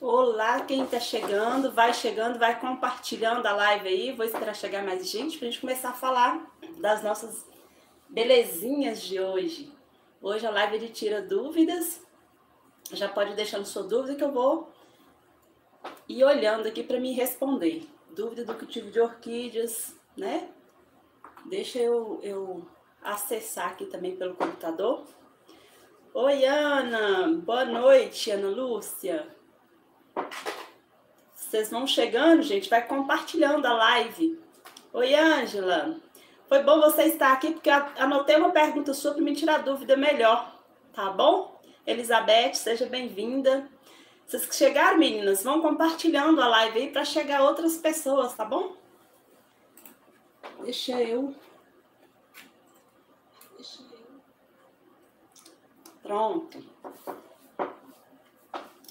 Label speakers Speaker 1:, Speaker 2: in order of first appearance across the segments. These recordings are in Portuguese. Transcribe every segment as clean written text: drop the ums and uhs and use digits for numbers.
Speaker 1: Olá, quem tá chegando, vai compartilhando a live aí. Vou esperar chegar mais gente pra gente começar a falar das nossas belezinhas de hoje. Hoje a live ele tira dúvidas. Já pode ir deixando sua dúvida que eu vou ir olhando aqui para me responder. Dúvida do cultivo de orquídeas, né? Deixa eu acessar aqui também pelo computador. Oi, Ana. Boa noite, Ana Lúcia. Vocês vão chegando, gente, vai compartilhando a live. Oi, Ângela. Foi bom você estar aqui, porque anotei uma pergunta sua para me tirar dúvida melhor, tá bom? Elizabeth, seja bem-vinda. Vocês que chegaram, meninas, vão compartilhando a live aí para chegar outras pessoas, tá bom? Deixa eu... Pronto.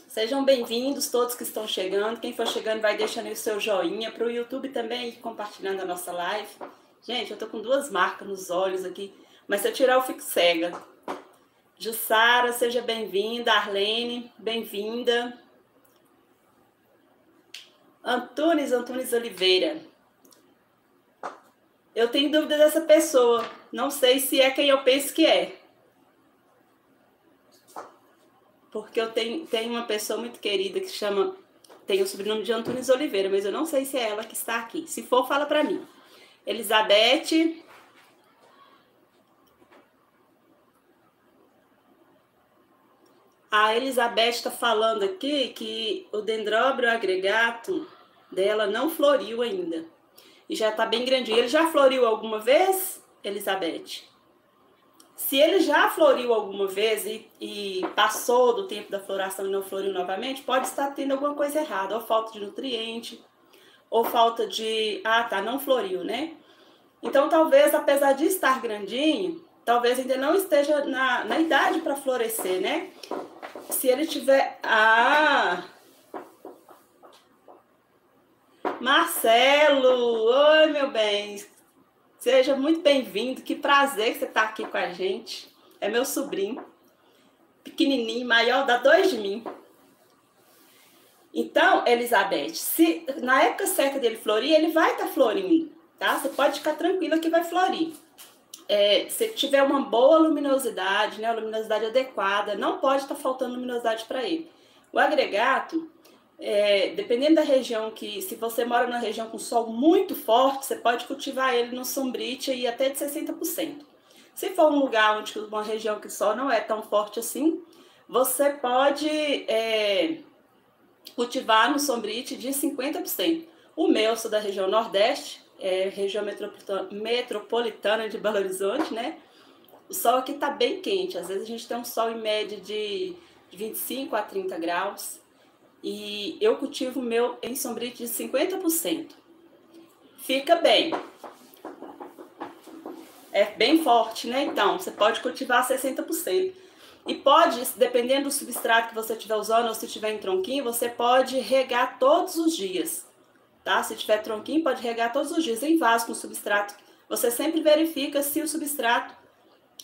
Speaker 1: Sejam bem-vindos todos que estão chegando. Quem for chegando vai deixando aí o seu joinha. Para o YouTube também ir compartilhando a nossa live. Gente, eu tô com duas marcas nos olhos aqui, mas se eu tirar eu fico cega. Jussara, seja bem-vinda. Arlene, bem-vinda. Antunes Oliveira. Eu tenho dúvida dessa pessoa. Não sei se é quem eu penso que é. Porque eu tenho uma pessoa muito querida que chama... Tem o sobrenome de Antunes Oliveira, mas eu não sei se é ela que está aqui. Se for, fala pra mim. Elizabeth. A Elizabeth está falando aqui que o dendróbio agregatum dela não floriu ainda. E já está bem grandinho. Ele já floriu alguma vez, Elizabeth? Se ele já floriu alguma vez e passou do tempo da floração e não floriu novamente, pode estar tendo alguma coisa errada. Ou falta de nutriente, ou falta de... Ah, tá, não floriu, né? Então, talvez, apesar de estar grandinho, talvez ainda não esteja na idade para florescer, né? Se ele tiver... Ah! Marcelo! Oi, meu bem! Seja muito bem-vindo, que prazer que você está aqui com a gente. É meu sobrinho, pequenininho, maior, dá 2 de mim. Então, Elizabeth, se na época certa dele florir, ele vai estar florindo, tá? Você pode ficar tranquila que vai florir. Se tiver uma boa luminosidade, né, a luminosidade adequada, não pode estar faltando luminosidade para ele. O agregato, dependendo da região se você mora numa região com sol muito forte, você pode cultivar ele no sombrite aí até de 60%. Se for um lugar onde uma região que o sol não é tão forte assim, você pode cultivar no sombrite de 50%. O meu, sou da região Nordeste, região metropolitana de Belo Horizonte, né? O sol aqui tá bem quente, às vezes a gente tem um sol em média de 25 a 30 graus. E eu cultivo o meu em sombrite de 50%. Fica bem. É bem forte, né? Então, você pode cultivar 60%. E pode, dependendo do substrato que você estiver usando, ou se tiver em tronquinho, você pode regar todos os dias. Tá? Se tiver tronquinho, pode regar todos os dias em vaso com substrato. Você sempre verifica se o substrato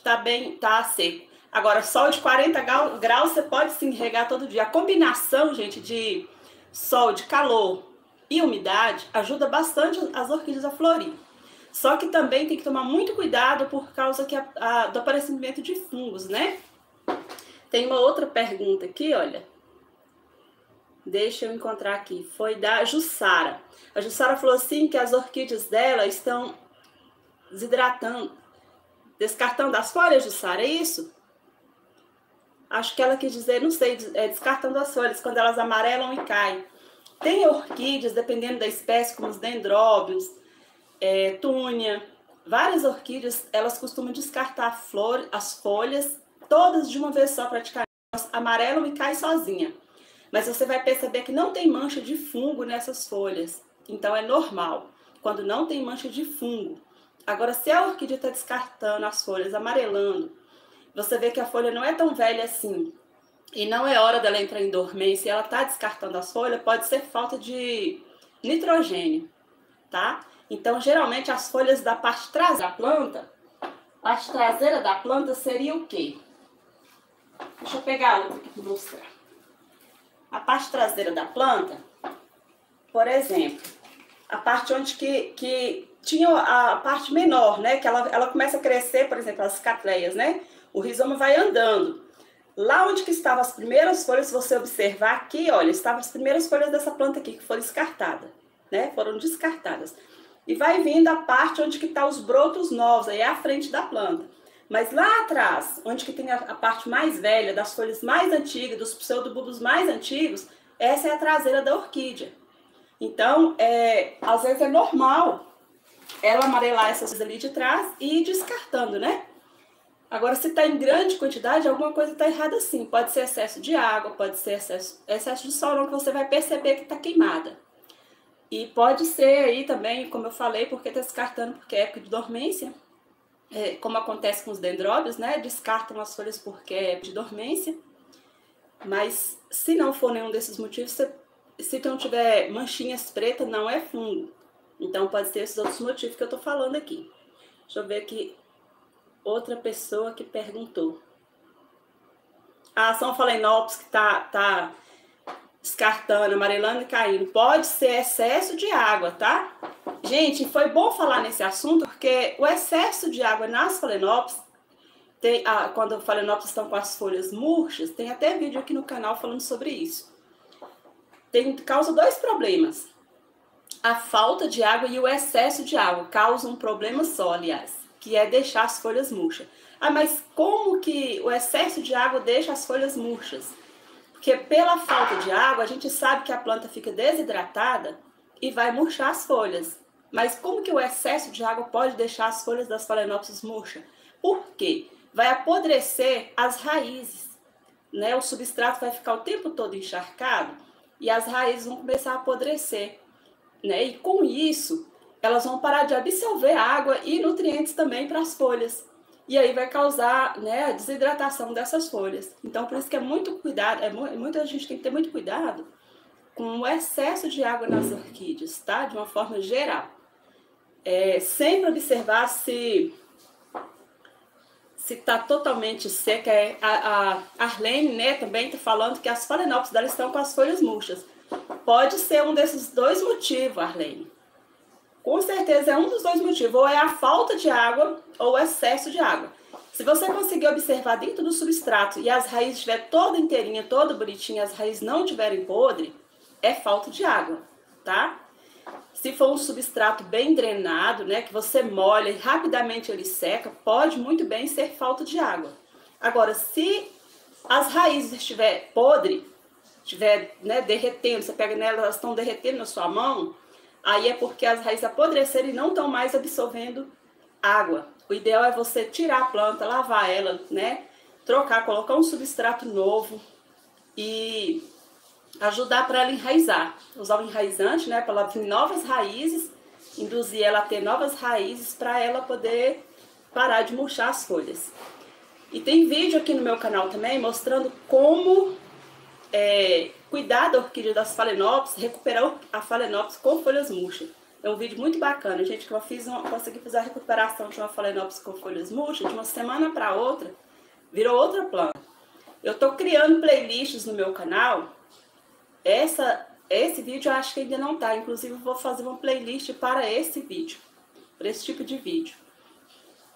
Speaker 1: tá seco. Agora, sol de 40 graus, você pode sim regar todo dia. A combinação, gente, de sol, de calor e umidade ajuda bastante as orquídeas a florir. Só que também tem que tomar muito cuidado por causa do aparecimento de fungos, né? Tem uma outra pergunta aqui, olha. Deixa eu encontrar aqui. Foi da Jussara. A Jussara falou assim que as orquídeas dela estão desidratando, descartando as folhas, Jussara, é isso? Acho que ela quis dizer, não sei, descartando as folhas, quando elas amarelam e caem. Tem orquídeas, dependendo da espécie, como os dendróbios, túnia, várias orquídeas, elas costumam descartar as folhas, todas de uma vez só praticamente, elas amarelam e caem sozinha. Mas você vai perceber que não tem mancha de fungo nessas folhas, então é normal, quando não tem mancha de fungo. Agora, se a orquídea está descartando as folhas, amarelando, você vê que a folha não é tão velha assim, e não é hora dela entrar em dormência, e ela está descartando as folhas, pode ser falta de nitrogênio, tá? Então, geralmente, as folhas da parte traseira da planta, parte traseira da planta seria o quê? Deixa eu pegar outra aqui para mostrar. A parte traseira da planta, por exemplo, a parte onde que tinha a parte menor, né? Que ela começa a crescer, por exemplo, as catleias, né? O rizoma vai andando. Lá onde que estavam as primeiras folhas, se você observar aqui, olha, estavam as primeiras folhas dessa planta aqui que foram descartadas, né? Foram descartadas. E vai vindo a parte onde que tá os brotos novos, aí é a frente da planta. Mas lá atrás, onde que tem a parte mais velha, das folhas mais antigas, dos pseudobulbos mais antigos, essa é a traseira da orquídea. Então, às vezes é normal ela amarelar essas coisas ali de trás e ir descartando, né? Agora, se está em grande quantidade, alguma coisa está errada sim. Pode ser excesso de água, pode ser excesso de sol, não, que você vai perceber que está queimada. E pode ser aí também, como eu falei, porque está descartando porque é época de dormência. Como acontece com os dendróbios, né? Descartam as folhas porque é época de dormência. Mas se não for nenhum desses motivos, se não tiver manchinhas pretas, não é fungo. Então pode ser esses outros motivos que eu tô falando aqui. Deixa eu ver aqui outra pessoa que perguntou. São Phalaenopsis que tá descartando, amarelando e caindo. Pode ser excesso de água, tá? Gente, foi bom falar nesse assunto porque o excesso de água nas Phalaenopsis, quando as Phalaenopsis estão com as folhas murchas, tem até vídeo aqui no canal falando sobre isso. Causa dois problemas. A falta de água e o excesso de água causam um problema só, aliás, que é deixar as folhas murchas. Mas como que o excesso de água deixa as folhas murchas? Porque pela falta de água, a gente sabe que a planta fica desidratada e vai murchar as folhas. Mas como que o excesso de água pode deixar as folhas das Phalaenopsis murchas? Por quê? Vai apodrecer as raízes, né? O substrato vai ficar o tempo todo encharcado e as raízes vão começar a apodrecer, né? E com isso, elas vão parar de absorver água e nutrientes também para as folhas. E aí vai causar, né, a desidratação dessas folhas. Então, por isso que é muito cuidado, muita gente tem que ter muito cuidado com o excesso de água nas orquídeas, tá? De uma forma geral. Sempre observar se está totalmente seca. A Arlene, né, também está falando que as Phalaenopsis dela estão com as folhas murchas. Pode ser um desses dois motivos, Arlene. Com certeza é um dos dois motivos. Ou é a falta de água ou o excesso de água. Se você conseguir observar dentro do substrato e as raízes estiverem toda inteirinha, toda bonitinha, as raízes não estiverem podres, é falta de água, tá? Se for um substrato bem drenado, né, que você molha e rapidamente ele seca, pode muito bem ser falta de água. Agora, se as raízes estiver podre, estiver, né, derretendo, você pega nelas, elas estão derretendo na sua mão, aí é porque as raízes apodreceram e não estão mais absorvendo água. O ideal é você tirar a planta, lavar ela, né, trocar, colocar um substrato novo e ajudar para ela enraizar. Usar o enraizante, né, para ela vir novas raízes, induzir ela a ter novas raízes para ela poder parar de murchar as folhas. E tem vídeo aqui no meu canal também mostrando como cuidar da orquídea das Phalaenopsis, recuperar a Phalaenopsis com folhas murchas. É um vídeo muito bacana, gente, que eu consegui fazer a recuperação de uma Phalaenopsis com folhas murchas de uma semana para outra, virou outra planta. Eu tô criando playlists no meu canal. Esse vídeo eu acho que ainda não tá, inclusive eu vou fazer uma playlist para esse vídeo, para esse tipo de vídeo,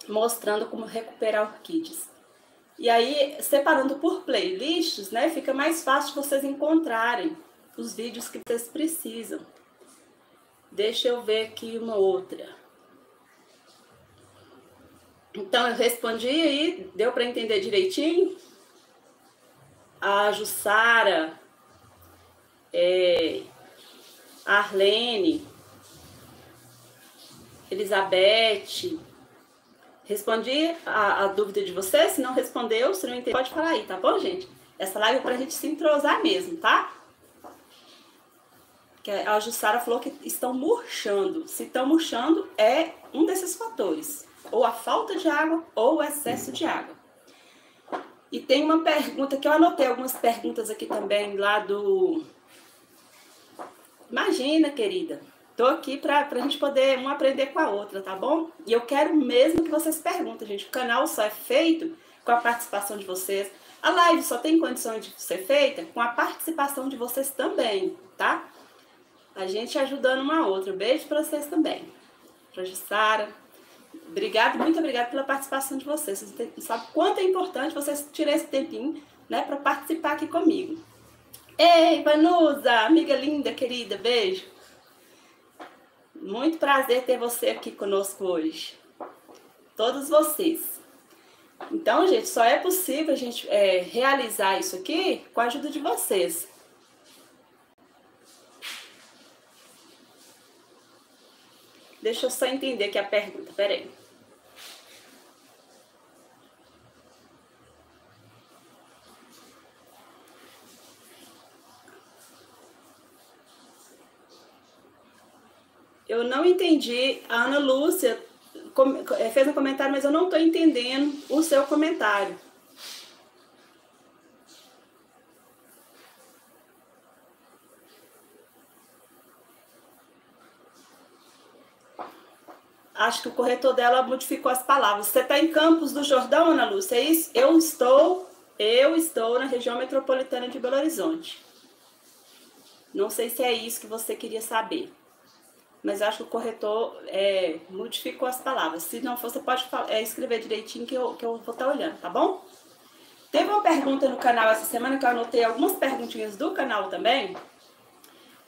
Speaker 1: mostrando como recuperar orquídeas. E aí, separando por playlists, né, fica mais fácil vocês encontrarem os vídeos que vocês precisam. Deixa eu ver aqui uma outra. Então, eu respondi aí, deu para entender direitinho? A Jussara, a Arlene, Elizabeth. Respondi a dúvida de vocês? Se não respondeu, se não entendeu, pode falar aí, tá bom, gente? Essa live é pra gente se entrosar mesmo, tá? Que a Jussara falou que estão murchando. Se estão murchando, é um desses fatores. Ou a falta de água, ou o excesso de água. E tem uma pergunta, que eu anotei algumas perguntas aqui também, lá do... Imagina, querida. Tô aqui pra gente poder uma aprender com a outra, tá bom? E eu quero mesmo que vocês perguntem, gente. O canal só é feito com a participação de vocês, A live só tem condição de ser feita com a participação de vocês também, tá? A gente ajudando uma a outra. Beijo para vocês também. Pra Jussara. Obrigado, muito obrigada pela participação de vocês. Vocês sabem quanto é importante vocês tirarem esse tempinho, né, para participar aqui comigo. Ei, Vanusa, amiga linda, querida, beijo. Muito prazer ter você aqui conosco hoje. Todos vocês. Então, gente, só é possível a gente realizar isso aqui com a ajuda de vocês. Deixa eu só entender aqui a pergunta, peraí. Eu não entendi, a Ana Lúcia fez um comentário, mas eu não estou entendendo o seu comentário. Acho que o corretor dela modificou as palavras. Você está em Campos do Jordão, Ana Lúcia? É isso? Eu estou na região metropolitana de Belo Horizonte. Não sei se é isso que você queria saber. Mas acho que o corretor modificou as palavras. Se não for, você pode escrever direitinho que eu vou estar olhando, tá bom? Teve uma pergunta no canal essa semana, que eu anotei algumas perguntinhas do canal também.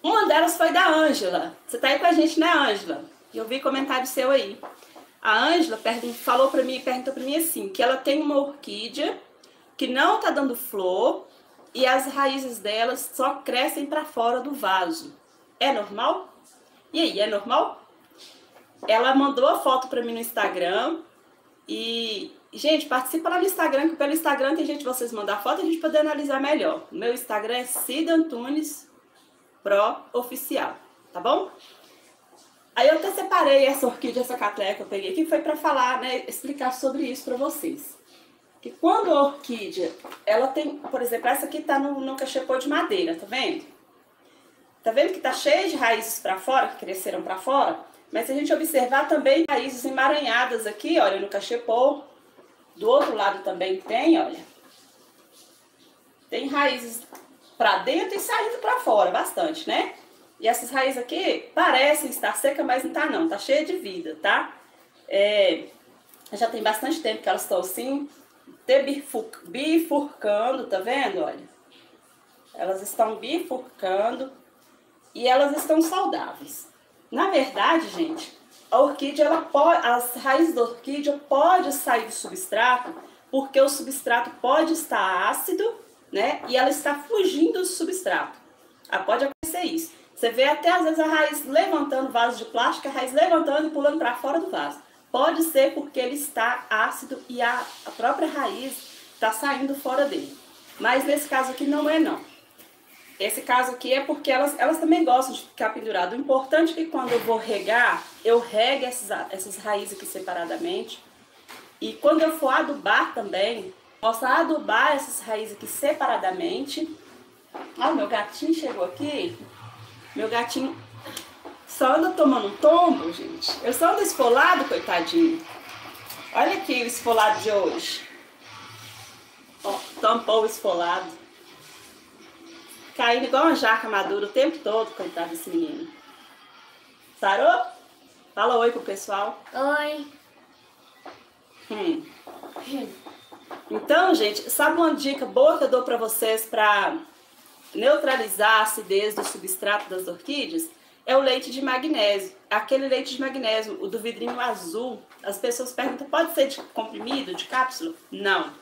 Speaker 1: Uma delas foi da Ângela. Você tá aí com a gente, né, Ângela? Eu vi comentário seu aí. A Ângela perguntou pra mim assim, que ela tem uma orquídea que não tá dando flor e as raízes delas só crescem para fora do vaso. É normal? E aí, é normal? Ela mandou a foto para mim no Instagram e, gente, participa lá no Instagram, que pelo Instagram tem gente que vocês mandar foto e a gente poder analisar melhor. O meu Instagram é Cida Antunes Pro Oficial, tá bom? Aí eu até separei essa orquídea, essa catleia que eu peguei aqui, foi para falar, né, explicar sobre isso para vocês. Que quando a orquídea, ela tem, por exemplo, essa aqui tá no cachepô de madeira, tá vendo? Tá vendo que tá cheio de raízes para fora, que cresceram para fora? Mas se a gente observar também raízes emaranhadas aqui, olha, no cachepô. Do outro lado também tem, olha. Tem raízes para dentro e saindo para fora, bastante, né? E essas raízes aqui parecem estar secas, mas não tá não, tá cheia de vida, tá? Já tem bastante tempo que elas estão assim, bifurcando, tá vendo? Olha. Elas estão bifurcando. E elas estão saudáveis. Na verdade, gente, a orquídea, as raízes da orquídea podem sair do substrato, porque o substrato pode estar ácido, né? E ela está fugindo do substrato. Pode acontecer isso. Você vê até às vezes a raiz levantando o vaso de plástico, a raiz levantando e pulando para fora do vaso. Pode ser porque ele está ácido e a própria raiz está saindo fora dele. Mas nesse caso aqui não é não. Esse caso aqui é porque elas também gostam de ficar penduradas. O importante é que quando eu vou regar, eu rego essas raízes aqui separadamente. E quando eu for adubar também, posso adubar essas raízes aqui separadamente. Ó, meu gatinho chegou aqui. Meu gatinho só anda tomando um tombo, gente. Eu só ando esfolado, coitadinho. Olha aqui o esfolado de hoje. Ó, tampou o esfolado. Caindo igual uma jaca madura o tempo todo, coitado desse menino. Sarou? Fala oi pro pessoal.
Speaker 2: Oi.
Speaker 1: Então, gente, sabe uma dica boa que eu dou pra vocês pra neutralizar a acidez do substrato das orquídeas? É o leite de magnésio. Aquele leite de magnésio, o do vidrinho azul. As pessoas perguntam, pode ser de comprimido, de cápsula? Não.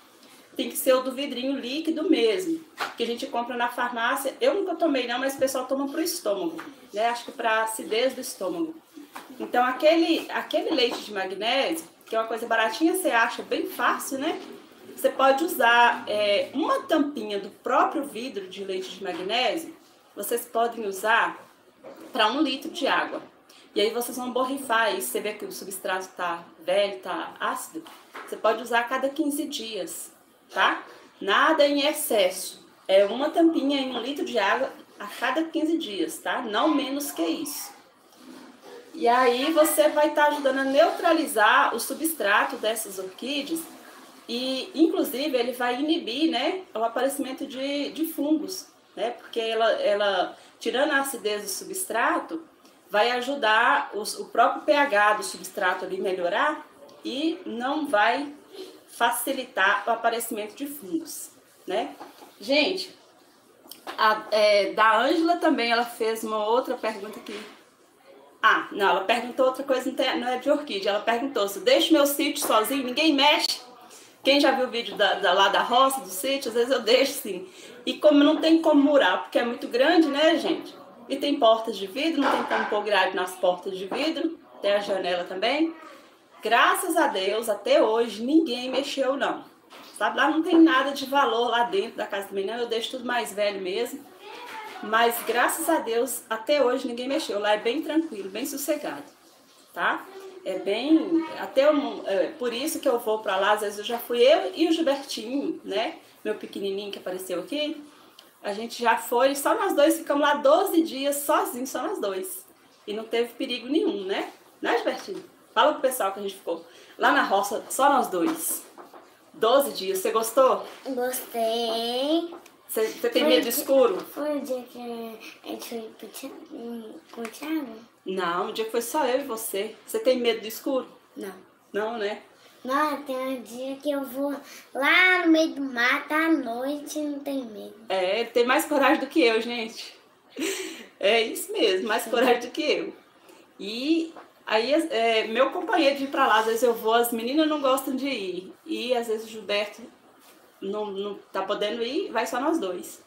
Speaker 1: Tem que ser o do vidrinho líquido mesmo, que a gente compra na farmácia. Eu nunca tomei não, mas o pessoal toma pro estômago, né? Acho que para acidez do estômago. Então aquele leite de magnésio, que é uma coisa baratinha, você acha bem fácil, né? Você pode usar uma tampinha do próprio vidro de leite de magnésio, vocês podem usar para 1 litro de água. E aí vocês vão borrifar isso, você vê que o substrato tá velho, tá ácido, você pode usar a cada 15 dias. Tá? Nada em excesso. É uma tampinha em 1 litro de água a cada 15 dias, tá? Não menos que isso. E aí você vai estar ajudando a neutralizar o substrato dessas orquídeas E, inclusive, ele vai inibir, né, o aparecimento de fungos, né, porque ela, tirando a acidez do substrato, vai ajudar o próprio pH do substrato ali melhorar e não vai facilitar o aparecimento de fungos, né. Gente, da Ângela também, ela fez uma outra pergunta aqui. Ah, não, ela perguntou outra coisa, não é de orquídea. Ela perguntou se deixo meu sítio sozinho, ninguém mexe. Quem já viu o vídeo lá da roça, do sítio, às vezes eu deixo sim. E como não tem como murar, porque é muito grande, né, gente? E tem portas de vidro, não tem como pôr grade nas portas de vidro, tem a janela também. Graças a Deus, até hoje, ninguém mexeu não. Sabe, lá não tem nada de valor lá dentro da casa também não, eu deixo tudo mais velho mesmo. Mas graças a Deus, até hoje ninguém mexeu. Lá é bem tranquilo, bem sossegado, tá? É bem... por isso que eu vou pra lá, às vezes eu já fui eu e o Gilbertinho, né? Meu pequenininho que apareceu aqui. A gente já foi, só nós dois, ficamos lá 12 dias sozinhos, só nós dois. E não teve perigo nenhum, né? Né, Gilbertinho? Fala pro pessoal que a gente ficou lá na roça, só nós dois. 12 dias, você gostou?
Speaker 2: Gostei.
Speaker 1: Você tem medo do escuro?
Speaker 2: Foi o dia que a gente foi pro Thiago?
Speaker 1: Não, o dia que foi só eu e você. Você tem medo do escuro?
Speaker 2: Não.
Speaker 1: Não, né?
Speaker 2: Não, tem um dia que eu vou lá no meio do mato à noite e não tem medo.
Speaker 1: É, ele tem mais coragem do que eu, gente. É isso mesmo, mais coragem do que eu. E aí, meu companheiro de ir pra lá, às vezes eu vou, as meninas não gostam de ir. E às vezes o Gilberto não tá podendo ir, vai só nós dois.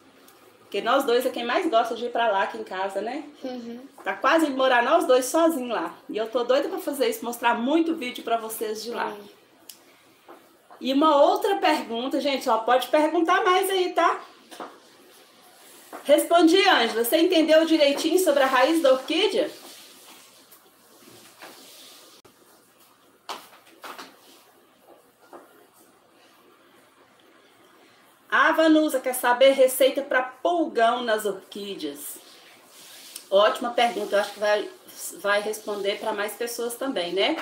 Speaker 1: Porque nós dois é quem mais gosta de ir pra lá aqui em casa, né?
Speaker 2: Uhum.
Speaker 1: Tá quase indo morar nós dois sozinhos lá. E eu tô doida pra fazer isso, mostrar muito vídeo pra vocês de lá. E uma outra pergunta, gente, ó, pode perguntar mais aí, tá? Respondi, Ângela. Você entendeu direitinho sobre a raiz da orquídea? A Vanusa quer saber receita para pulgão nas orquídeas. Ótima pergunta, eu acho que vai responder para mais pessoas também, né?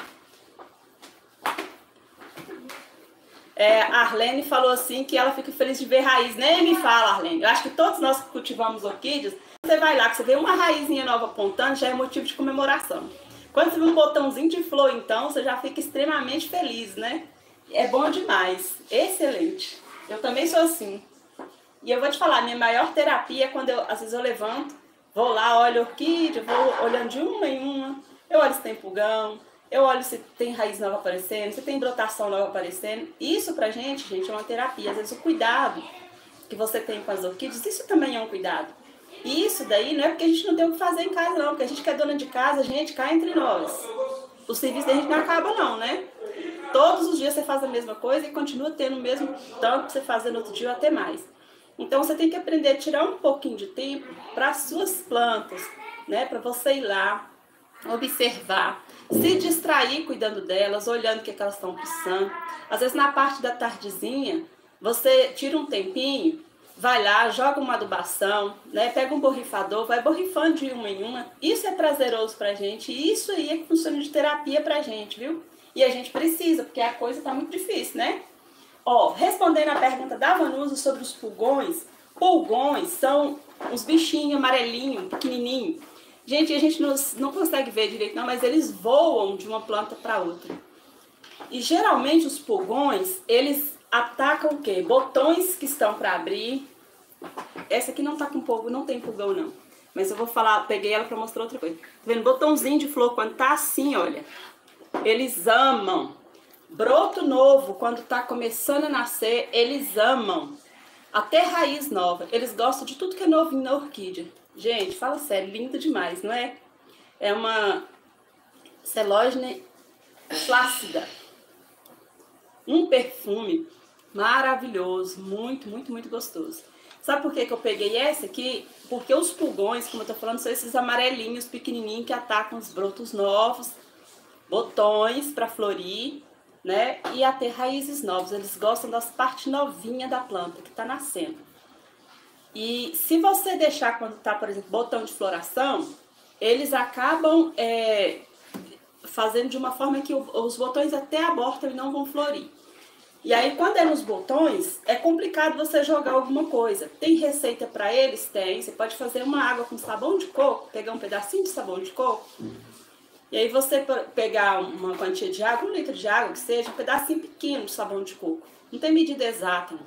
Speaker 1: A Arlene falou assim que ela fica feliz de ver raiz. Nem me fala, Arlene. Eu acho que todos nós que cultivamos orquídeas, você vai lá, que você vê uma raizinha nova apontando, já é motivo de comemoração. Quando você vê um botãozinho de flor, então, você já fica extremamente feliz, né? É bom demais. Excelente. Eu também sou assim. E eu vou te falar, minha maior terapia é quando às vezes eu levanto, vou lá, olho a orquídea, vou olhando de uma em uma, eu olho se tem pulgão, eu olho se tem raiz nova aparecendo, se tem brotação nova aparecendo. Isso pra gente, é uma terapia. Às vezes o cuidado que você tem com as orquídeas, isso também é um cuidado. E isso daí não é porque a gente não tem o que fazer em casa não, porque a gente que é dona de casa, gente, cá entre nós. O serviço da gente não acaba não, né? Todos os dias você faz a mesma coisa e continua tendo o mesmo tanto pra você fazer no outro dia ou até mais. Então você tem que aprender a tirar um pouquinho de tempo para as suas plantas, né? Para você ir lá, observar, se distrair cuidando delas, olhando o que elas estão precisando. Às vezes na parte da tardezinha, você tira um tempinho, vai lá, joga uma adubação, né? Pega um borrifador, vai borrifando de uma em uma. Isso é prazeroso pra gente e isso aí é que funciona de terapia pra gente, viu? E a gente precisa, porque a coisa tá muito difícil, né? Ó, respondendo a pergunta da Vanusa sobre os pulgões, pulgões são uns bichinhos amarelinhos, pequenininhos. Gente, a gente não consegue ver direito não, mas eles voam de uma planta para outra. E geralmente os pulgões, eles atacam o quê? Botões que estão para abrir. Essa aqui não tá com pulgão, não tem pulgão não. Mas eu vou falar, peguei ela para mostrar outra coisa. Tá vendo? Botãozinho de flor, quando tá assim, olha. Eles amam. Broto novo, quando tá começando a nascer, eles amam. Até raiz nova. Eles gostam de tudo que é novinho na orquídea. Gente, fala sério, lindo demais, não é? É uma Celogene flácida. Um perfume maravilhoso, muito, muito, muito gostoso. Sabe por que eu peguei essa aqui? Porque os pulgões, como eu tô falando, são esses amarelinhos pequenininhos que atacam os brotos novos, botões para florir, né? E a ter raízes novas. Eles gostam das partes novinhas da planta que tá nascendo. E se você deixar quando tá, por exemplo, botão de floração, eles acabam fazendo de uma forma que os botões até abortam e não vão florir. E aí, quando é nos botões, é complicado você jogar alguma coisa. Tem receita para eles? Tem. Você pode fazer uma água com sabão de coco, pegar um pedacinho de sabão de coco, e aí você pegar uma quantia de água, 1 litro de água, que seja, um pedacinho pequeno de sabão de coco. Não tem medida exata, não.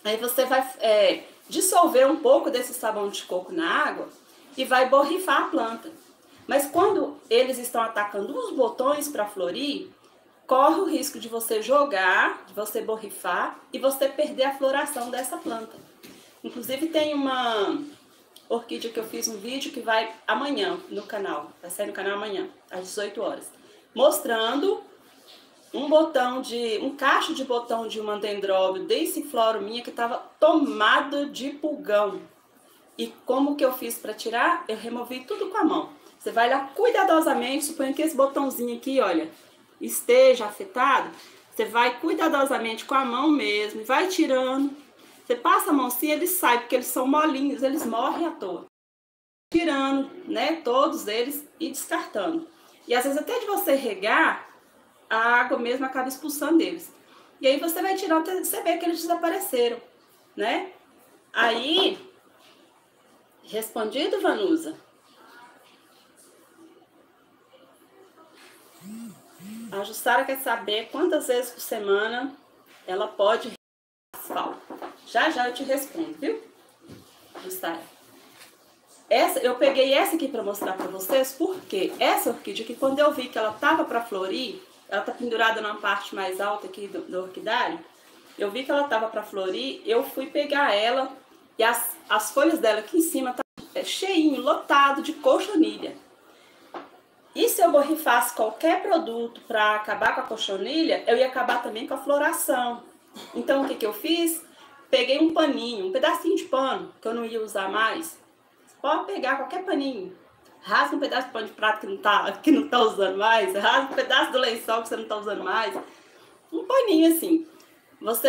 Speaker 1: Aí você vai dissolver um pouco desse sabão de coco na água e vai borrifar a planta. Mas quando eles estão atacando os botões para florir, corre o risco de você jogar, de você borrifar e você perder a floração dessa planta. Inclusive tem uma orquídea que eu fiz um vídeo que vai amanhã no canal, vai sair no canal amanhã, às 18 horas, mostrando um cacho de botão de uma dendróbio densifloro minha que estava tomado de pulgão. E como que eu fiz para tirar? Eu removi tudo com a mão. Você vai lá cuidadosamente, suponho que esse botãozinho aqui, olha, esteja afetado, você vai cuidadosamente com a mão mesmo, vai tirando. Você passa a mão assim, eles saem, porque eles são molinhos, eles morrem à toa. Tirando, né, todos eles e descartando. E às vezes até de você regar, a água mesmo acaba expulsando eles. E aí você vai tirando até você ver que eles desapareceram, né? Aí, respondido, Vanusa? A Jussara quer saber quantas vezes por semana ela pode asfalto. Já já eu te respondo, viu, Jussara? Eu peguei essa aqui para mostrar para vocês, porque essa orquídea aqui, quando eu vi que ela tava para florir, ela tá pendurada na parte mais alta aqui do orquidário, eu vi que ela tava para florir, eu fui pegar ela e as folhas dela aqui em cima tá cheinho, lotado de cochonilha. E se eu borrifasse qualquer produto para acabar com a cochonilha, eu ia acabar também com a floração. Então o que eu fiz? Peguei um paninho, um pedacinho de pano, que eu não ia usar mais. Você pode pegar qualquer paninho. Rasga um pedaço de pano de prato que não tá usando mais. Rasga um pedaço do lençol que você não tá usando mais. Um paninho assim. Você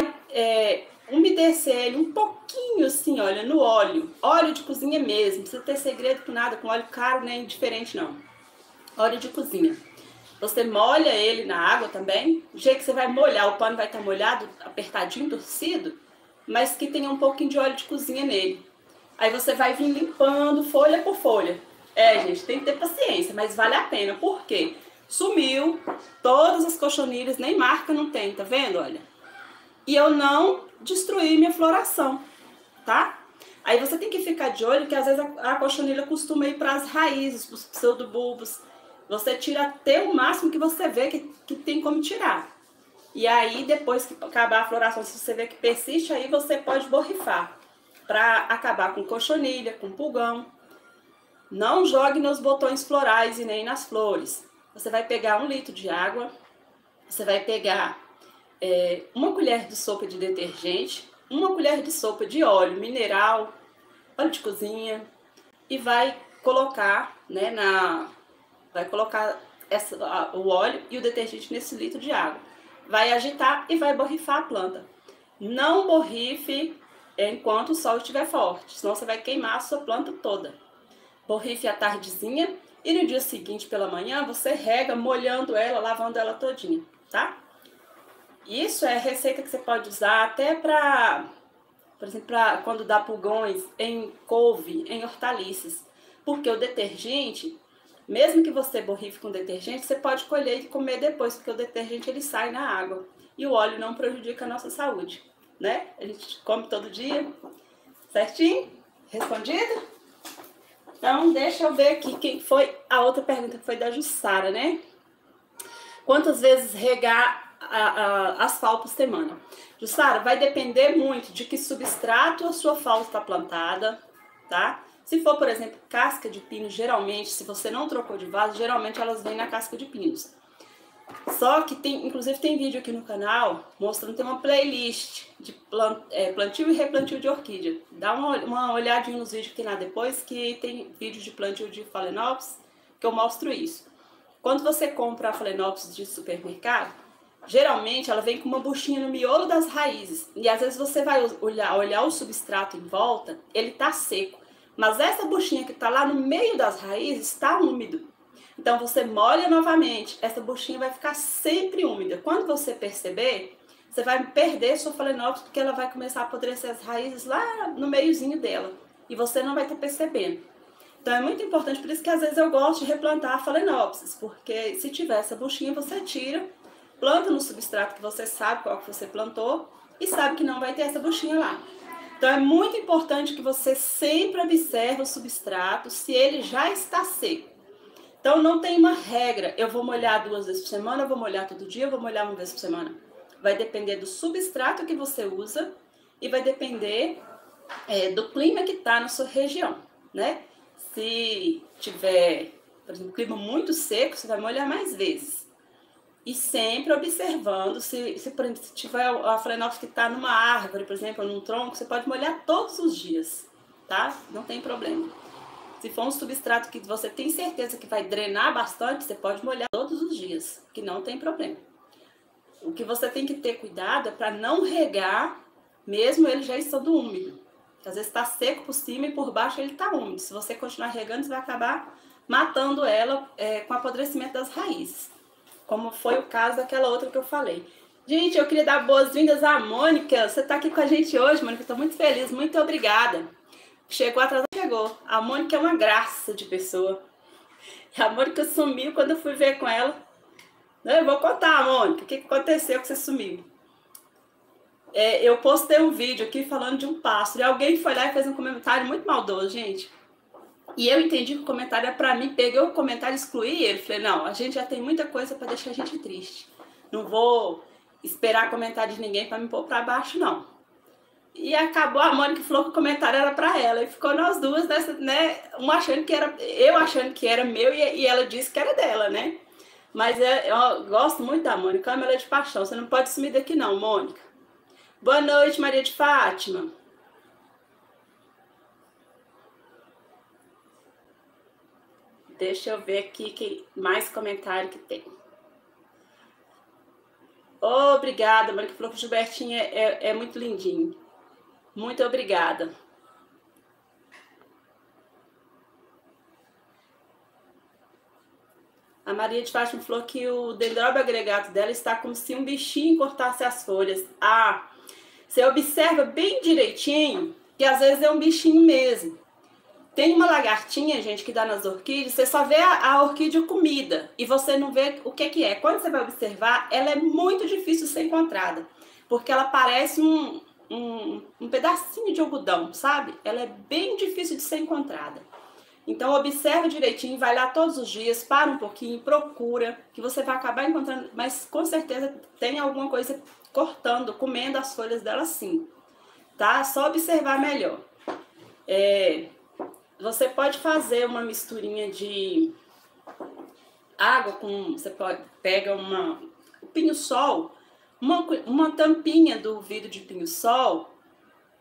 Speaker 1: umedecer ele um pouquinho assim, olha, no óleo. Óleo de cozinha mesmo. Não precisa ter segredo com nada, com óleo caro nem diferente não. Óleo de cozinha. Você molha ele na água também. O jeito que você vai molhar, o pano vai estar molhado, apertadinho, torcido, mas que tenha um pouquinho de óleo de cozinha nele. Aí você vai vir limpando folha por folha. Gente, tem que ter paciência, mas vale a pena. Por quê? Sumiu todas as cochonilhas, nem marca não tem, tá vendo? Olha. E eu não destruí minha floração, tá? Aí você tem que ficar de olho que às vezes a cochonilha costuma ir para as raízes, para os pseudobulbos. Você tira até o máximo que você vê que tem como tirar. E aí, depois que acabar a floração, se você vê que persiste, aí você pode borrifar para acabar com cochonilha, com pulgão. Não jogue nos botões florais e nem nas flores. Você vai pegar 1 litro de água, você vai pegar 1 colher de sopa de detergente, 1 colher de sopa de óleo mineral, óleo de cozinha, e vai colocar, né, vai colocar o óleo e o detergente nesse litro de água. Vai agitar e vai borrifar a planta. Não borrife enquanto o sol estiver forte, senão você vai queimar a sua planta toda. Borrife à tardezinha e no dia seguinte pela manhã você rega molhando ela, lavando ela todinha, tá? Isso é receita que você pode usar até para, por exemplo, quando dá pulgões em couve, em hortaliças. Porque o detergente, mesmo que você borrife com detergente, você pode colher e comer depois, porque o detergente ele sai na água. E o óleo não prejudica a nossa saúde, né? A gente come todo dia. Certinho? Respondido? Então, deixa eu ver aqui quem foi a outra pergunta, que foi da Jussara, né? Quantas vezes regar asfalto por semana? Jussara, vai depender muito de que substrato a sua falsa está plantada, tá? Se for, por exemplo, casca de pino, geralmente, se você não trocou de vaso, geralmente elas vêm na casca de pinos. Só que inclusive tem vídeo aqui no canal mostrando, tem uma playlist de plantio e replantio de orquídea. Dá uma olhadinha nos vídeos que tem lá depois, que tem vídeo de plantio de Phalaenopsis, que eu mostro isso. Quando você compra a Phalaenopsis de supermercado, geralmente ela vem com uma buchinha no miolo das raízes. E às vezes você vai olhar o substrato em volta, ele tá seco. Mas essa buchinha que tá lá no meio das raízes está úmido. Então você molha novamente, essa buchinha vai ficar sempre úmida. Quando você perceber, você vai perder sua Phalaenopsis, porque ela vai começar a apodrecer as raízes lá no meiozinho dela. E você não vai estar percebendo. Então é muito importante, por isso que às vezes eu gosto de replantar a Phalaenopsis, porque se tiver essa buchinha, você tira, planta no substrato que você sabe qual que você plantou e sabe que não vai ter essa buchinha lá. Então é muito importante que você sempre observe o substrato se ele já está seco. Então não tem uma regra, eu vou molhar 2 vezes por semana, eu vou molhar todo dia, eu vou molhar 1 vez por semana. Vai depender do substrato que você usa e vai depender do clima que está na sua região, né? Se tiver, por exemplo, um clima muito seco, você vai molhar mais vezes. E sempre observando, por exemplo, se tiver a Phalaenopsis que está numa árvore, por exemplo, num tronco, você pode molhar todos os dias, tá? Não tem problema. Se for um substrato que você tem certeza que vai drenar bastante, você pode molhar todos os dias, que não tem problema. O que você tem que ter cuidado é para não regar, mesmo ele já estando úmido. Às vezes está seco por cima e por baixo ele está úmido. Se você continuar regando, você vai acabar matando ela com o apodrecimento das raízes. Como foi o caso daquela outra que eu falei. Gente, eu queria dar boas-vindas à Mônica. Você está aqui com a gente hoje, Mônica. Estou muito feliz, muito obrigada. Chegou atrasada, chegou. A Mônica é uma graça de pessoa. A Mônica sumiu quando eu fui ver com ela. Eu vou contar, Mônica, o que aconteceu que você sumiu. Eu postei um vídeo aqui falando de um pássaro e alguém foi lá e fez um comentário muito maldoso, gente. E eu entendi que o comentário é pra mim, peguei o comentário e excluí ele. Falei, não, a gente já tem muita coisa pra deixar a gente triste. Não vou esperar comentário de ninguém pra me pôr pra baixo, não. E acabou, a Mônica falou que o comentário era pra ela. E ficou nós duas, né, uma achando que era, eu achando que era meu e ela disse que era dela, né. Mas eu gosto muito da Mônica, ela é de paixão. Você não pode sumir daqui não, Mônica. Boa noite, Maria de Fátima. Deixa eu ver aqui que mais comentário que tem. Obrigada, Mônica falou que o Gilbertinho é muito lindinho. Muito obrigada. A Maria de Fátima falou que o dendróbio agregato dela está como se um bichinho cortasse as folhas. Ah, você observa bem direitinho que às vezes é um bichinho mesmo. Tem uma lagartinha, gente, que dá nas orquídeas, você só vê a orquídea comida e você não vê o que é. Quando você vai observar, ela é muito difícil de ser encontrada, porque ela parece um pedacinho de algodão, sabe? Ela é bem difícil de ser encontrada. Então observa direitinho, vai lá todos os dias, para um pouquinho, procura, que você vai acabar encontrando, mas com certeza tem alguma coisa cortando, comendo as folhas dela sim, tá? Só observar melhor. Você pode fazer uma misturinha de água com, você pega o pinho-sol, uma tampinha do vidro de pinho-sol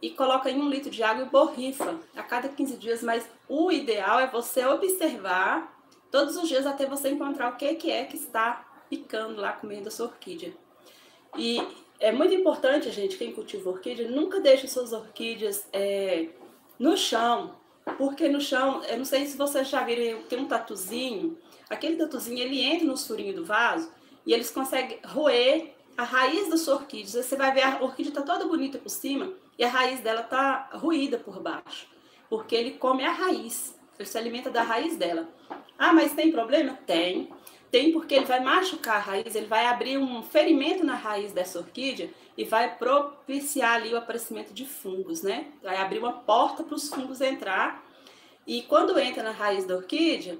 Speaker 1: e coloca em 1 litro de água e borrifa a cada 15 dias, mas o ideal é você observar todos os dias até você encontrar o que é que está picando lá, comendo a sua orquídea. E é muito importante, gente, quem cultiva orquídea, nunca deixe suas orquídeas no chão, porque no chão, eu não sei se vocês já viram, tem um tatuzinho, aquele tatuzinho ele entra no furinho do vaso e eles conseguem roer a raiz da sua orquídea. Você vai ver a orquídea tá toda bonita por cima e a raiz dela tá ruída por baixo, porque ele come a raiz, ele se alimenta da raiz dela. Ah, mas tem problema? Tem. Tem porque ele vai machucar a raiz, ele vai abrir um ferimento na raiz dessa orquídea e vai propiciar ali o aparecimento de fungos, né? Vai abrir uma porta para os fungos entrar e quando entra na raiz da orquídea,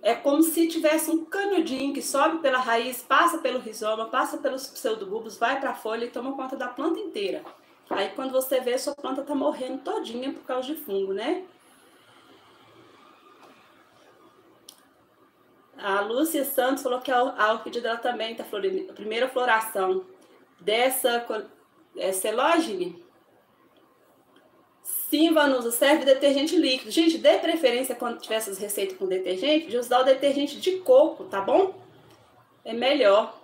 Speaker 1: é como se tivesse um canudinho que sobe pela raiz, passa pelo rizoma, passa pelos pseudobulbos, vai para a folha e toma conta da planta inteira. Aí quando você vê, sua planta tá morrendo todinha por causa de fungo, né? A Lúcia Santos falou que a orquídea dela também está florindo. A primeira floração dessa celógene. Sim, Vanusa, serve detergente líquido. Gente, dê preferência quando tiver essas receitas com detergente, de usar o detergente de coco, tá bom? É melhor.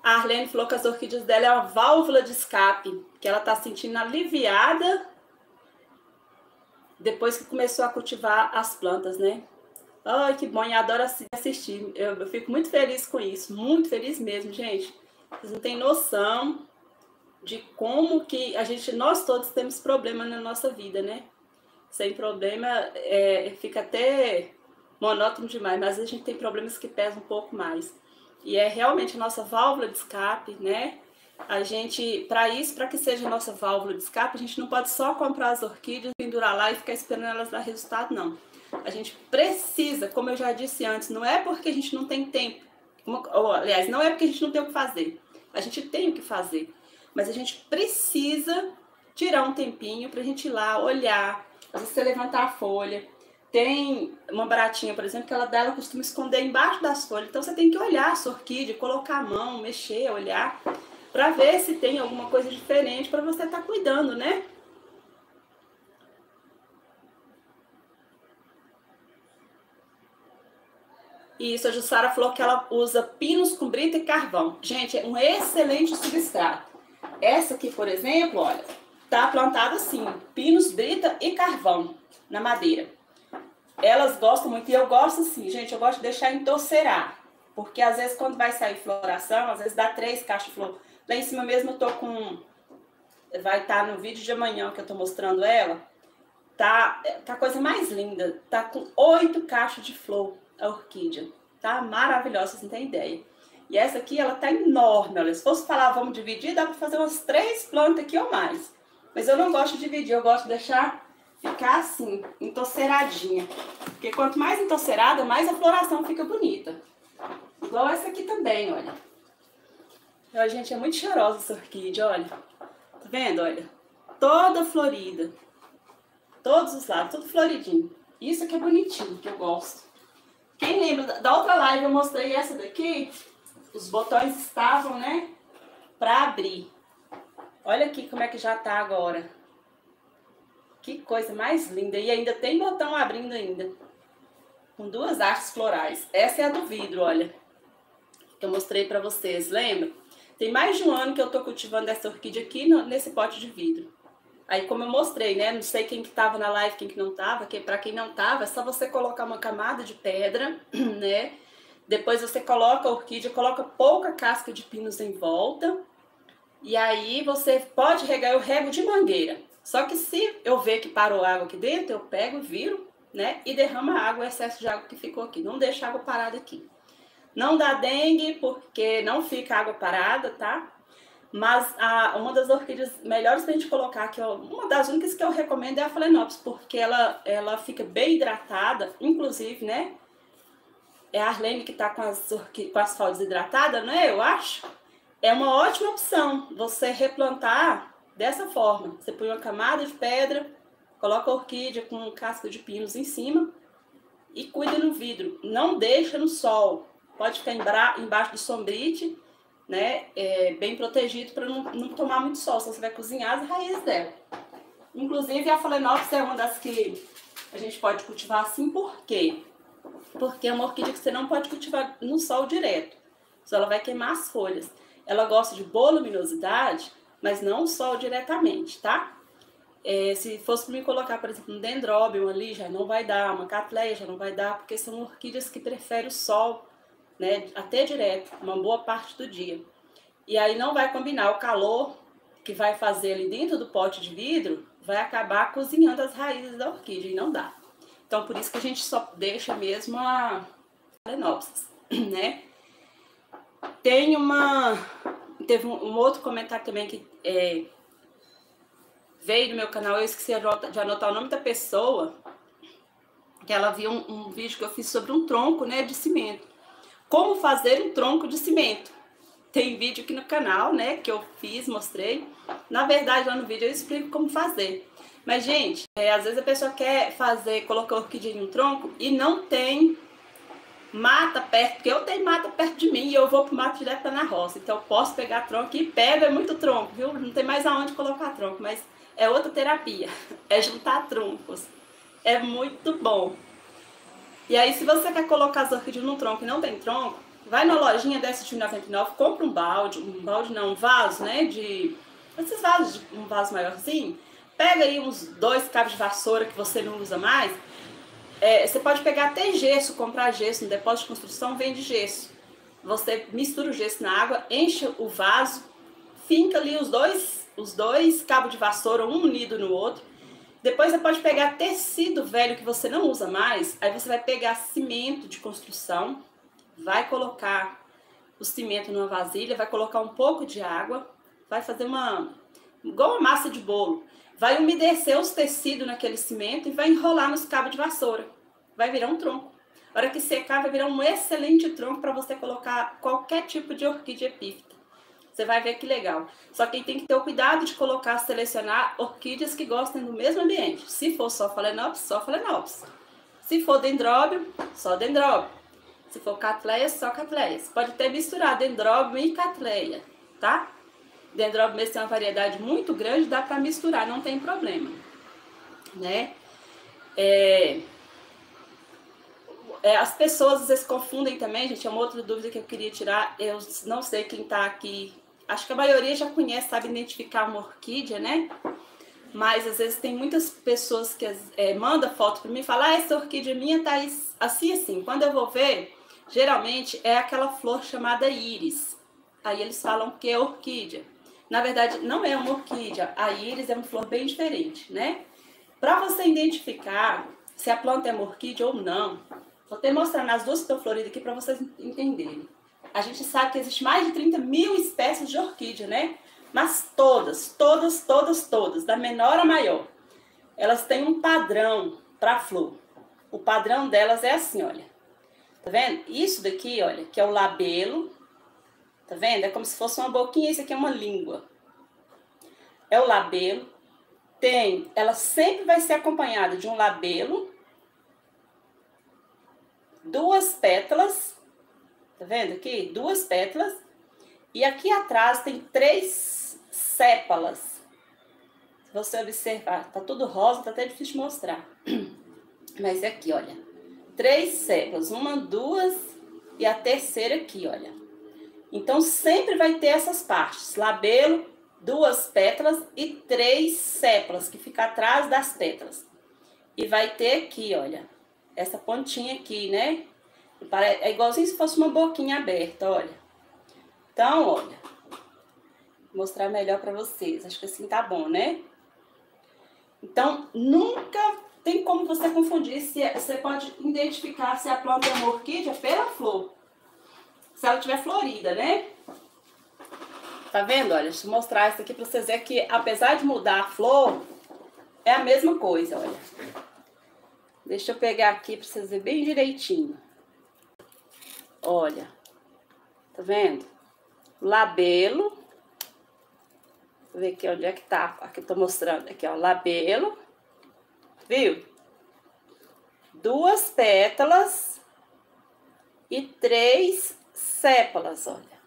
Speaker 1: A Arlene falou que as orquídeas dela é uma válvula de escape, que ela tá sentindo aliviada depois que começou a cultivar as plantas, né? Ai, que bom, eu adoro assistir. Eu fico muito feliz com isso, muito feliz mesmo, gente. Vocês não têm noção de como que nós todos temos problema na nossa vida, né? Sem problema, fica até monótono demais, mas a gente tem problemas que pesam um pouco mais. E é realmente a nossa válvula de escape, né? Para que seja a nossa válvula de escape, a gente não pode só comprar as orquídeas, pendurar lá e ficar esperando elas dar resultado, não. A gente precisa, como eu já disse antes, não é porque a gente não tem tempo, aliás, não é porque a gente não tem o que fazer. A gente tem o que fazer, mas a gente precisa tirar um tempinho para a gente ir lá, olhar, às vezes você levantar a folha. Tem uma baratinha, por exemplo, que ela costuma esconder embaixo das folhas, então você tem que olhar a sua orquídea, colocar a mão, mexer, olhar, para ver se tem alguma coisa diferente para você estar cuidando, né? Isso, a Jussara falou que ela usa pinos com brita e carvão. Gente, é um excelente substrato. Essa aqui, por exemplo, olha, tá plantada assim, pinos, brita e carvão na madeira. Elas gostam muito, e eu gosto assim, gente, eu gosto de deixar entorcerar. Porque às vezes quando vai sair floração, às vezes dá 3 caixas de flor. Lá em cima mesmo eu tô com... Vai estar no vídeo de amanhã que eu tô mostrando ela. Tá a coisa mais linda. Tá com 8 caixas de flor a orquídea. Tá maravilhosa, vocês não têm ideia. E essa aqui, ela tá enorme. Olha, se fosse falar, vamos dividir, dá pra fazer umas 3 plantas aqui ou mais. Mas eu não gosto de dividir, eu gosto de deixar ficar assim, entorceradinha. Porque quanto mais entorcerada, mais a floração fica bonita. Igual essa aqui também, olha. Olha, gente, é muito cheirosa essa orquídea, olha. Tá vendo, olha? Toda florida. Todos os lados, tudo floridinho. Isso aqui é bonitinho, que eu gosto. Quem lembra da outra live eu mostrei essa daqui? Os botões estavam, né? Pra abrir. Olha aqui como é que já tá agora. Que coisa mais linda. E ainda tem botão abrindo ainda. Com 2 hastes florais. Essa é a do vidro, olha. Que eu mostrei pra vocês, lembra? Tem mais de um ano que eu tô cultivando essa orquídea aqui nesse pote de vidro. Aí como eu mostrei, né? Não sei quem que tava na live, quem que não tava. Pra quem não tava, é só você colocar uma camada de pedra, né? Depois você coloca a orquídea, coloca pouca casca de pinos em volta. E aí você pode regar, eu rego de mangueira. Só que se eu ver que parou água aqui dentro, eu pego, viro, né? E derramo a água, o excesso de água que ficou aqui. Não deixa água parada aqui. Não dá dengue, porque não fica água parada, tá? Mas uma das orquídeas melhores pra gente colocar, uma das únicas que eu recomendo é a Phalaenopsis, porque ela fica bem hidratada, inclusive, né? É a Arlene que tá com as folhas hidratadas, né? Eu acho. É uma ótima opção você replantar dessa forma. Você põe uma camada de pedra, coloca a orquídea com casca de pinos em cima e cuida no vidro. Não deixa no sol. Pode ficar embaixo do sombrite, né? Bem protegido para não tomar muito sol, senão você vai cozinhar as raízes dela. Inclusive a Phalaenopsis é uma das que a gente pode cultivar assim, por quê? Porque é uma orquídea que você não pode cultivar no sol direto, senão ela vai queimar as folhas. Ela gosta de boa luminosidade, mas não o sol diretamente, tá? Se fosse para mim colocar, por exemplo, um dendróbio ali, já não vai dar, uma catleia já não vai dar, porque são orquídeas que preferem o sol, né, até direto, uma boa parte do dia. E aí não vai combinar o calor que vai fazer ali dentro do pote de vidro, vai acabar cozinhando as raízes da orquídea e não dá. Então por isso que a gente só deixa mesmo a Phalaenopsis, né? Teve um outro comentário também que veio do meu canal, eu esqueci de anotar o nome da pessoa, que ela viu um vídeo que eu fiz sobre um tronco, né, de cimento. Como fazer um tronco de cimento. Tem vídeo aqui no canal, né, que eu fiz, mostrei. Na verdade, lá no vídeo eu explico como fazer. Mas, gente, às vezes a pessoa quer colocar a orquídea em um tronco e não tem mata perto, porque eu tenho mata perto de mim e eu vou pro mato direto na roça. Então eu posso pegar tronco e pego, é muito tronco, viu? Não tem mais aonde colocar tronco, mas é outra terapia. É juntar troncos. É muito bom. E aí, se você quer colocar as orquídeas num tronco e não tem tronco, vai na lojinha dessa de R$1,99, compra um vaso, né, esses vasos, um vaso maiorzinho, pega aí uns 2 cabos de vassoura que você não usa mais, você pode pegar até gesso, comprar gesso no depósito de construção, vende gesso. você mistura o gesso na água, enche o vaso, finca ali os dois cabos de vassoura, um unido no outro. Depois você pode pegar tecido velho que você não usa mais, aí você vai pegar cimento de construção, vai colocar o cimento numa vasilha, vai colocar um pouco de água, vai fazer igual uma massa de bolo. Vai umedecer os tecidos naquele cimento e vai enrolar nos cabos de vassoura. Vai virar um tronco. A hora que secar, vai virar um excelente tronco para você colocar qualquer tipo de orquídea epífita. Você vai ver que legal. Só que tem que ter o cuidado de selecionar orquídeas que gostem do mesmo ambiente. Se for só Phalaenopsis, só Phalaenopsis. Se for dendróbio, só dendróbio. Se for catleia, só catleia. Você pode até misturar dendróbio e catleia, tá? Dendróbio mesmo tem uma variedade muito grande, dá para misturar, não tem problema, né? As pessoas às vezes confundem também, gente, é uma outra dúvida que eu queria tirar. Eu não sei quem tá aqui, acho que a maioria já conhece, sabe identificar uma orquídea, né? Mas às vezes tem muitas pessoas que mandam foto para mim e falam, essa orquídea minha tá assim, assim. Quando eu vou ver, geralmente é aquela flor chamada íris. Aí eles falam que é orquídea. Na verdade, não é uma orquídea. A íris é uma flor bem diferente, né? Para você identificar se a planta é uma orquídea ou não, vou até mostrar nas duas que estão floridas aqui para vocês entenderem. A gente sabe que existe mais de 30 mil espécies de orquídea, né? Mas todas, da menor a maior, elas têm um padrão para flor. O padrão delas é assim, olha. Tá vendo? Isso daqui, olha, que é o labelo. Tá vendo? É como se fosse uma boquinha, isso aqui é uma língua. É o labelo. Ela sempre vai ser acompanhada de um labelo, duas pétalas, tá vendo aqui? Duas pétalas. E aqui atrás tem 3 sépalas. Se você observar, tá tudo rosa, tá até difícil de mostrar. Mas aqui, olha. 3 sépalas, 1, 2 e a terceira aqui, olha. Então, sempre vai ter essas partes, labelo, 2 pétalas e 3 sépalas, que fica atrás das pétalas. E vai ter aqui, olha, essa pontinha aqui, né? É igualzinho se fosse uma boquinha aberta, olha. Então, olha, vou mostrar melhor para vocês, acho que assim tá bom, né? Então, nunca tem como você confundir, você pode identificar se a planta é uma orquídea pela flor. Se ela tiver florida, né? Tá vendo? Olha, deixa eu mostrar isso aqui pra vocês verem que, apesar de mudar a flor, é a mesma coisa, olha. Deixa eu pegar aqui pra vocês verem bem direitinho. Olha. Tá vendo? Labelo. Deixa eu ver aqui onde é que tá. Aqui eu tô mostrando. Aqui, ó. Labelo. Viu? 2 pétalas e 3 sépalas, olha.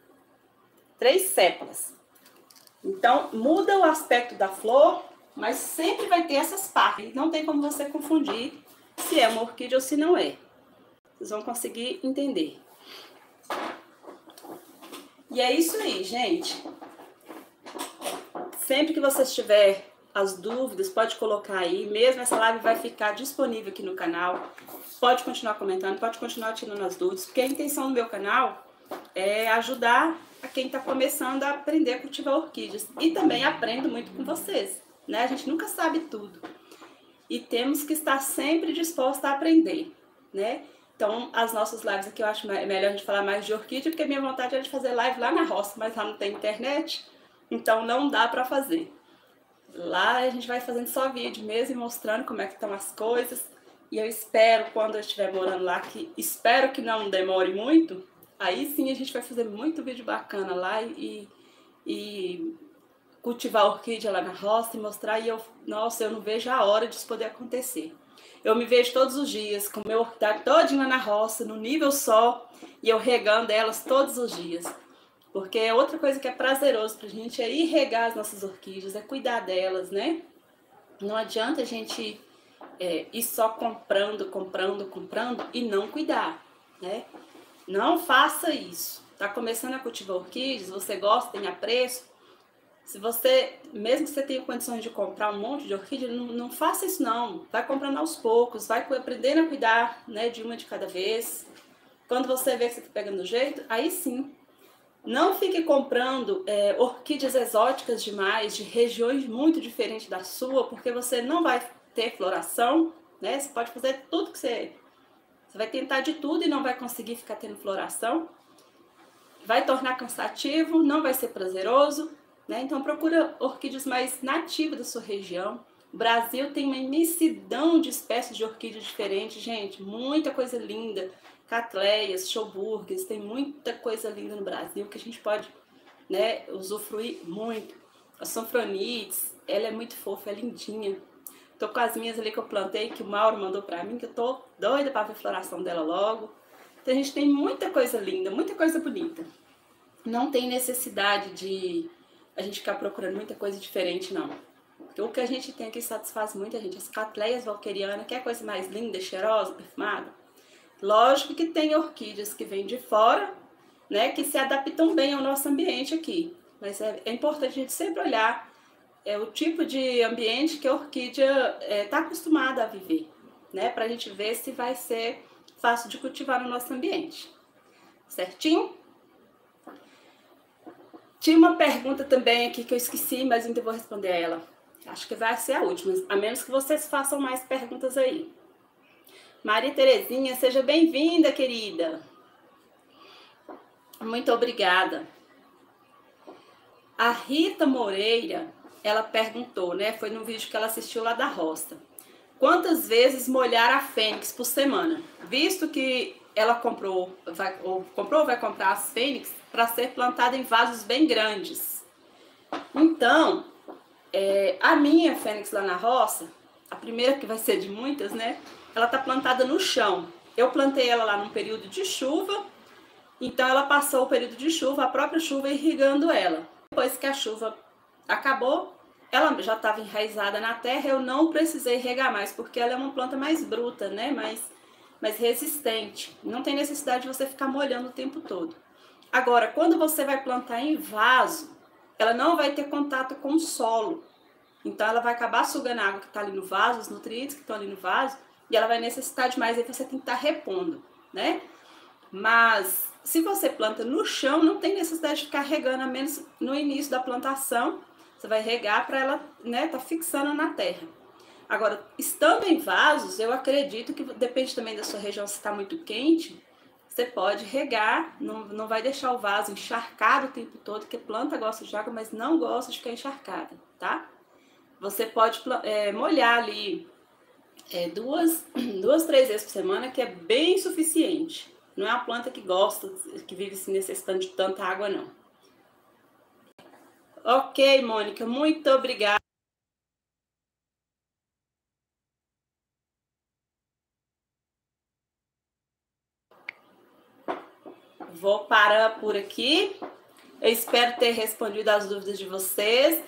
Speaker 1: 3 sépalas. Então, muda o aspecto da flor, mas sempre vai ter essas partes. Não tem como você confundir se é uma orquídea ou se não é. Vocês vão conseguir entender. E é isso aí, gente. Sempre que vocês tiverem as dúvidas, pode colocar aí. Mesmo essa live vai ficar disponível aqui no canal. Pode continuar comentando, pode continuar tirando as dúvidas, porque a intenção do meu canal é ajudar a quem está começando a aprender a cultivar orquídeas. E também aprendo muito com vocês, né? A gente nunca sabe tudo. E temos que estar sempre disposta a aprender, né? Então, as nossas lives aqui eu acho melhor a gente falar mais de orquídea, porque a minha vontade é de fazer live lá na roça, mas lá não tem internet, então não dá para fazer. Lá a gente vai fazendo só vídeo mesmo e mostrando como é que estão as coisas. E eu espero, quando eu estiver morando lá, espero que não demore muito, aí sim a gente vai fazer muito vídeo bacana lá e cultivar orquídea lá na roça e mostrar. E nossa, eu não vejo a hora disso poder acontecer. Eu me vejo todos os dias com o meu orquidário todinho lá na roça, no nível sol, e eu regando elas todos os dias. Porque é outra coisa que é prazeroso pra gente, é ir regar as nossas orquídeas, é cuidar delas, né? Não adianta a gente ir só comprando e não cuidar, né? Não faça isso. Tá começando a cultivar orquídeas, você gosta, tem apreço. Se você, mesmo que você tenha condições de comprar um monte de orquídea, não faça isso não. Vai comprando aos poucos, vai aprendendo a cuidar, né, de uma de cada vez. Quando você vê que você está pegando jeito, aí sim. Não fique comprando orquídeas exóticas demais, de regiões muito diferentes da sua, porque você não vai ter floração, né? Você pode fazer tudo que você vai tentar de tudo e não vai conseguir ficar tendo floração. Vai tornar cansativo, não vai ser prazeroso, né? Então procura orquídeas mais nativas da sua região. O Brasil tem uma imensidão de espécies de orquídeas diferentes, gente, muita coisa linda. Catleias, Schauburgers, tem muita coisa linda no Brasil que a gente pode, né, usufruir muito. A Sofronites, ela é muito fofa, é lindinha. Tô com as minhas ali que eu plantei, que o Mauro mandou pra mim, que eu tô doida pra ver a floração dela logo. Então a gente tem muita coisa linda, muita coisa bonita. Não tem necessidade de a gente ficar procurando muita coisa diferente, não. Porque o que a gente tem aqui satisfaz muita gente. As Catleias valquerianas, que é a coisa mais linda, cheirosa, perfumada. Lógico que tem orquídeas que vêm de fora, né, que se adaptam bem ao nosso ambiente aqui. Mas é importante a gente sempre olhar o tipo de ambiente que a orquídea está acostumada a viver, né, para a gente ver se vai ser fácil de cultivar no nosso ambiente. Certinho? Tinha uma pergunta também aqui que eu esqueci, mas ainda vou responder a ela. Acho que vai ser a última, a menos que vocês façam mais perguntas aí. Maria Terezinha, seja bem-vinda, querida. Muito obrigada. A Rita Moreira, ela perguntou, né? Foi no vídeo que ela assistiu lá da roça. Quantas vezes molhar a fênix por semana? Visto que ela vai comprar as fênix para ser plantada em vasos bem grandes. Então, a minha fênix lá na roça, a primeira que vai ser de muitas, né? Ela tá plantada no chão. Eu plantei ela lá num período de chuva, então ela passou o período de chuva, a própria chuva irrigando ela. Depois que a chuva acabou, ela já estava enraizada na terra, eu não precisei regar mais, porque ela é uma planta mais bruta, né? Mais resistente. Não tem necessidade de você ficar molhando o tempo todo. Agora, quando você vai plantar em vaso, ela não vai ter contato com o solo. Então ela vai acabar sugando a água que está ali no vaso, os nutrientes que estão ali no vaso, e ela vai necessitar de mais, aí você tem que estar repondo, né? Mas se você planta no chão, não tem necessidade de ficar regando, a menos no início da plantação, você vai regar para ela, né, tá fixando na terra. Agora, estando em vasos, eu acredito que depende também da sua região, se está muito quente, você pode regar, não vai deixar o vaso encharcado o tempo todo, porque planta gosta de água, mas não gosta de ficar encharcada, tá? Você pode molhar ali duas, 3 vezes por semana, que é bem suficiente. Não é uma planta que gosta, que vive se necessitando de tanta água, não. Ok, Mônica, muito obrigada. Vou parar por aqui. Eu espero ter respondido as dúvidas de vocês.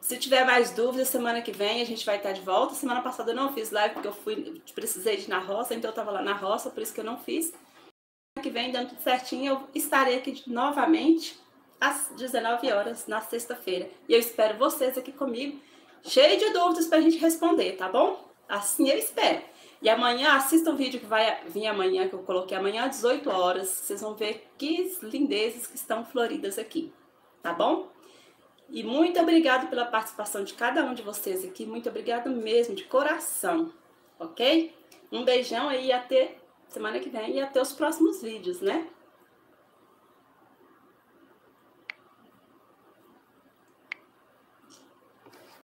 Speaker 1: Se tiver mais dúvidas, semana que vem a gente vai estar de volta. Semana passada eu não fiz live porque eu precisei de ir na roça, então eu estava lá na roça, por isso que eu não fiz. Semana que vem, dando tudo certinho, eu estarei aqui novamente às 19 horas na sexta-feira. E eu espero vocês aqui comigo, cheio de dúvidas pra gente responder, tá bom? Assim eu espero. E amanhã, assista um vídeo que vai vir amanhã, que eu coloquei amanhã às 18 horas. Vocês vão ver que lindezas que estão floridas aqui, tá bom? E muito obrigado pela participação de cada um de vocês aqui. Muito obrigado mesmo, de coração, ok? Um beijão aí e até semana que vem e até os próximos vídeos, né?